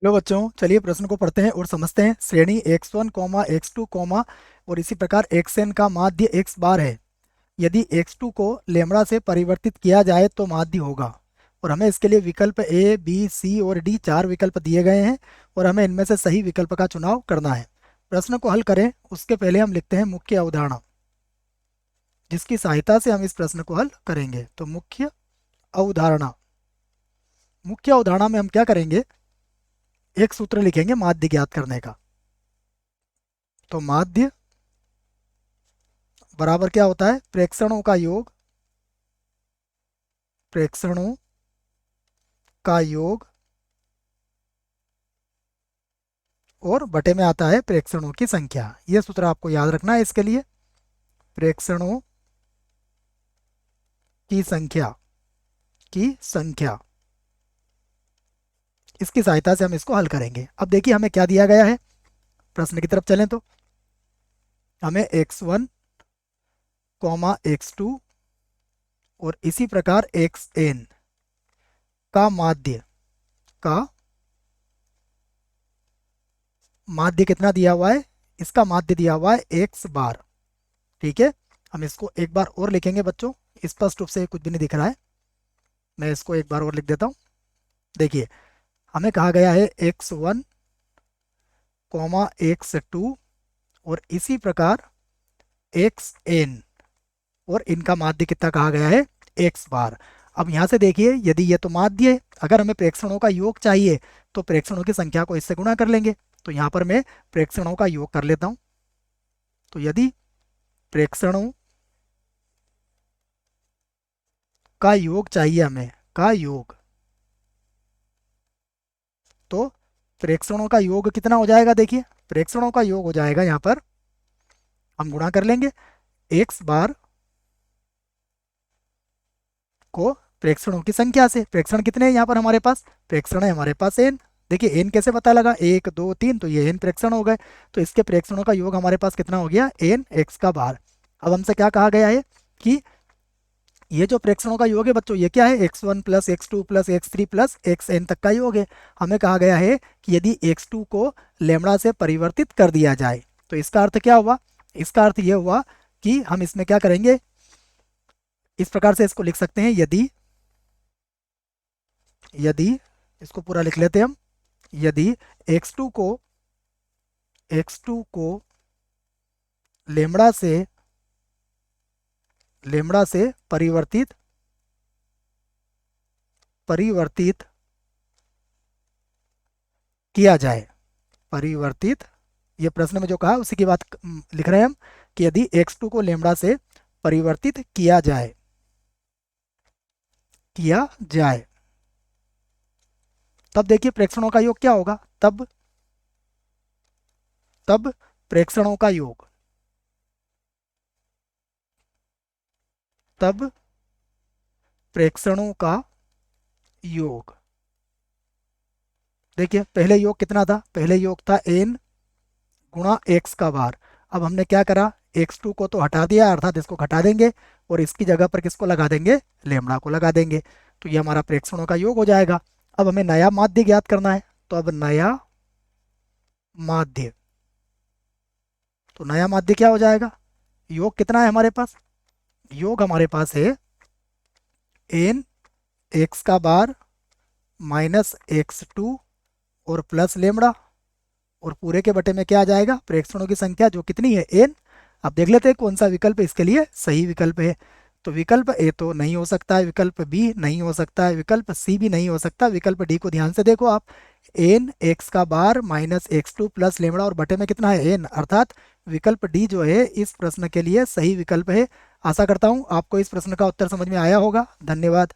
लो बच्चों, चलिए प्रश्न को पढ़ते हैं और समझते हैं। श्रेणी x1 x2 और इसी प्रकार xn का माध्य x बार है। यदि x2 को लेमड़ा से परिवर्तित किया जाए तो माध्य होगा। और हमें इसके लिए विकल्प ए बी सी और डी, चार विकल्प दिए गए हैं और हमें इनमें से सही विकल्प का चुनाव करना है। प्रश्न को हल करें उसके पहले हम लिखते हैं मुख्य अवधारणा, जिसकी सहायता से हम इस प्रश्न को हल करेंगे। तो मुख्य अवधारणा, मुख्य अवधारणा में हम क्या करेंगे, एक सूत्र लिखेंगे माध्य ज्ञात करने का। तो माध्य बराबर क्या होता है, प्रेक्षणों का योग, प्रेक्षणों का योग और बटे में आता है प्रेक्षणों की संख्या। यह सूत्र आपको याद रखना है। इसके लिए प्रेक्षणों की संख्या, की संख्या, इसकी सहायता से हम इसको हल करेंगे। अब देखिए हमें क्या दिया गया है, प्रश्न की तरफ चलें तो हमें x1 x2 और इसी प्रकार xn का माध्य, का माध्य कितना दिया हुआ है, इसका माध्य दिया हुआ है x बार। ठीक है, हम इसको एक बार और लिखेंगे बच्चों, स्पष्ट रूप से कुछ भी नहीं दिख रहा है, मैं इसको एक बार और लिख देता हूँ। देखिए हमें कहा गया है x1 x2 और इसी प्रकार xn और इनका माध्य कितना कहा गया है, x बार। अब यहाँ से देखिए, यदि ये तो माध्य है, अगर हमें प्रेक्षणों का योग चाहिए तो प्रेक्षणों की संख्या को इससे गुणा कर लेंगे। तो यहाँ पर मैं प्रेक्षणों का योग कर लेता हूँ। तो यदि प्रेक्षणों का योग चाहिए हमें, का योग, तो प्रेक्षणों का योग कितना हो जाएगा, देखिए प्रेक्षणों का योग हो जाएगा, यहाँ पर हम गुणा कर लेंगे x बार को प्रेक्षणों की संख्या से। प्रेक्षण कितने हैं यहाँ पर हमारे पास, प्रेक्षण है हमारे पास n। देखिए n कैसे पता लगा, 1 2 3, तो ये n प्रेक्षण हो गए। तो इसके प्रेक्षणों का योग हमारे पास कितना हो गया, n x का बार। अब हमसे क्या कहा गया है कि ये जो प्रेक्षणों का योग है बच्चों, ये क्या है, x1 plus x2 plus x3 plus xn तक का योग है। हमें कहा गया है कि यदि x2 को लेमड़ा से परिवर्तित कर दिया जाए तो इसका अर्थ क्या हुआ, इसका अर्थ ये हुआ कि हम इसमें क्या करेंगे, इस प्रकार से इसको लिख सकते हैं, यदि, यदि इसको पूरा लिख लेते हैं हम, यदि x2 को, x2 को लेमड़ा से, लेमड़ा से परिवर्तित, परिवर्तित किया जाए, परिवर्तित, ये प्रश्न में जो कहा उसी की बात लिख रहे हैं हम, कि यदि x2 को लेमड़ा से परिवर्तित किया जाए, किया जाए, तब देखिए प्रेक्षणों का योग क्या होगा, तब, तब प्रेक्षणों का योग, तब प्रेक्षणों का योग, देखिए पहले योग कितना था, पहले योग था n गुणा x का बार। अब हमने क्या करा, x2 को तो हटा दिया, अर्थात इसको घटा देंगे और इसकी जगह पर किसको लगा देंगे, लेमड़ा को लगा देंगे। तो ये हमारा प्रेक्षणों का योग हो जाएगा। अब हमें नया माध्य ज्ञात करना है, तो अब नया माध्य, तो नया माध्य क्या हो जाएगा, योग कितना है हमारे पास, योग हमारे पास है n x का बार माइनस x2 और प्लस लेमड़ा, और पूरे के बटे में क्या आ जाएगा, प्रेक्षणों की संख्या जो कितनी है, n। अब देख लेते हैं कौन सा विकल्प इसके लिए सही विकल्प है। तो विकल्प ए तो नहीं हो सकता है, विकल्प बी नहीं हो सकता है, विकल्प सी भी नहीं हो सकता, विकल्प डी को ध्यान से देखो आप, n x का बार माइनस x2 प्लस लेमड़ा और बटे में कितना है, n, अर्थात विकल्प डी जो है इस प्रश्न के लिए सही विकल्प है। आशा करता हूँ आपको इस प्रश्न का उत्तर समझ में आया होगा। धन्यवाद।